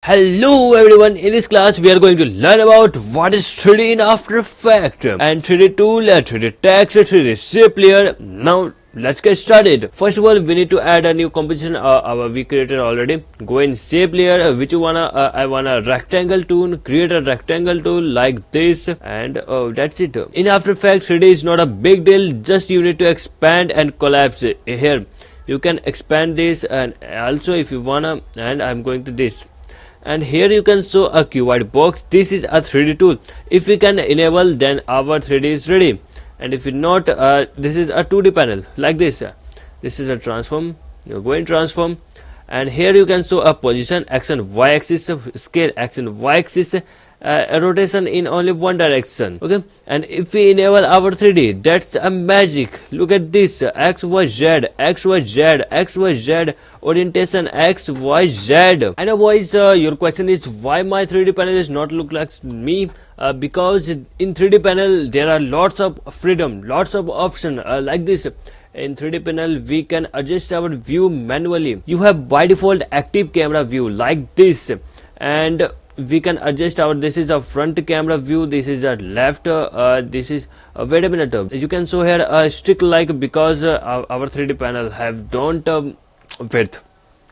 Hello everyone, in this class we are going to learn about what is 3D in After Effects and 3D tool, 3D text, 3D shape layer. Now let's get started. First of all, we need to add a new composition we created already. Go in shape layer, which you wanna, I want a rectangle tool, create a rectangle tool like this, and that's it. In After Effects, 3D is not a big deal, just you need to expand and collapse it. Here you can expand this, and also if you wanna, and I'm going to this. And here you can show a cuboid box. This is a 3D tool. If we can enable, then our 3D is ready, and if you not, this is a 2D panel like this. This is a transform. You go in transform, and here you can show a position, x and y axis, scale x and y axis, a rotation in only one direction. Okay, and if we enable our 3D, that's a magic. Look at this, x y z, x y z, x y z, orientation x y z. I know boys, your question is why my 3D panel is not look like me. Because in 3D panel there are lots of freedom, lots of option, like this. In 3D panel we can adjust our view manually. You have by default active camera view like this, and we can adjust our, this is a front camera view, this is a left, this is wait a minute, you can show here a stick like, because our 3D panel have don't width.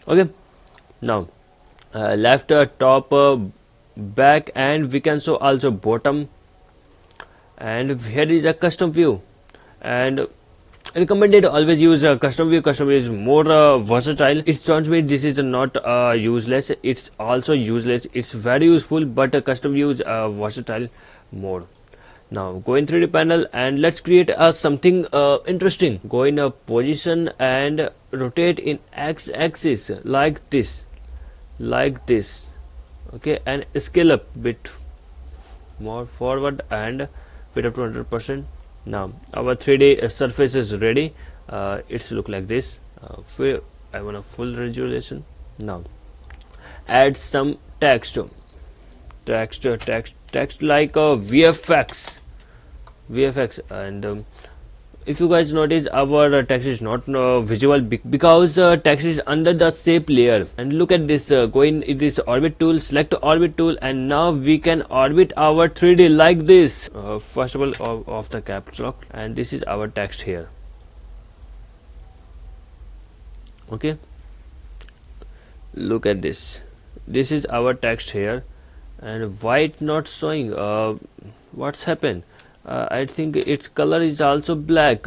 Okay, now left, top, back, and we can show also bottom, and here is a custom view, and recommended always use a custom view. Custom view is more versatile. It don't mean this is not useless, it's also useless, it's very useful, but custom view is versatile more. Now go in 3D panel and let's create something interesting. Go in a position and rotate in x axis like this, okay, and scale up bit more forward and fit up to 100%. Now our 3D surface is ready. It's look like this. I want a full resolution. Now add some text like VFX, and if you guys notice, our text is not visual because text is under the shape layer. And look at this, go in this orbit tool, select orbit tool, and now we can orbit our 3D like this. First of all, off the caps lock, and this is our text here. Okay, look at this, this is our text here, and why it not showing? What's happened? I think its color is also black.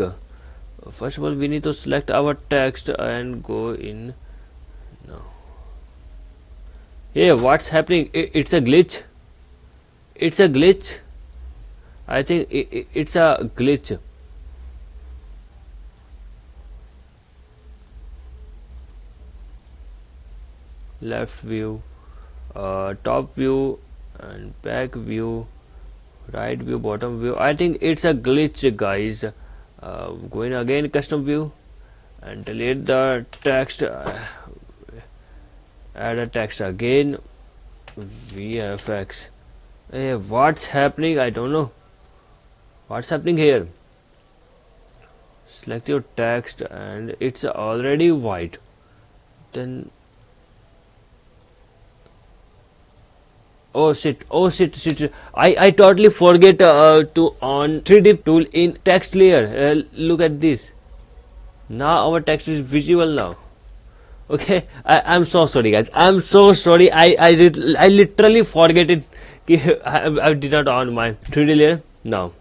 First of all, we need to select our text and go in. No, hey, what's happening? It's a glitch. It's a glitch. I think it's a glitch. Left view, top view, and back view, right view, bottom view. I think it's a glitch, guys. Going again custom view and delete the text, add a text again, VFX. Hey, what's happening? I don't know what's happening here. Select your text and it's already white. Then oh shit, I totally forget to on 3D tool in text layer. Look at this, now our text is visual now. Okay, I'm so sorry guys, I'm so sorry, I literally forget it. I did not on my 3D layer. Now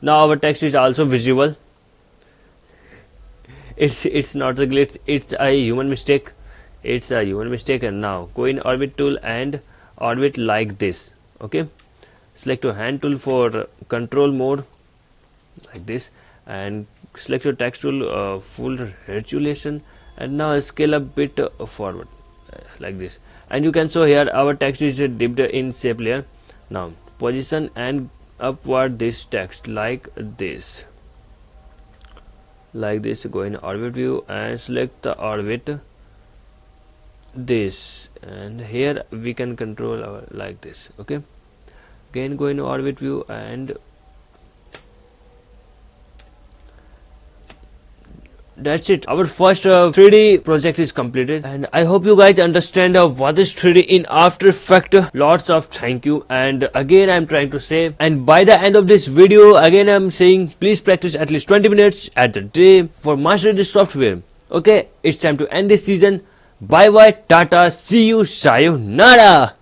our text is also visual. It's not a glitch, it's a human mistake. It's a human mistake. And now go in orbit tool and orbit like this. Okay, select your hand tool for control mode like this, and select your text tool, full resolution, and now scale a bit forward like this, and you can show here our text is dipped in shape layer. Now position and upward this text like this, go in orbit view and select the orbit this, and here we can control our like this. Okay, again go in orbit view and that's it. Our first 3D project is completed, and I hope you guys understand what is 3D in After Effects. Lots of thank you. And again I'm trying to say, and by the end of this video again I'm saying, please practice at least 20 minutes at the day for mastering this software. Okay, it's time to end this season. Bye bye, tata, see you, sayonara.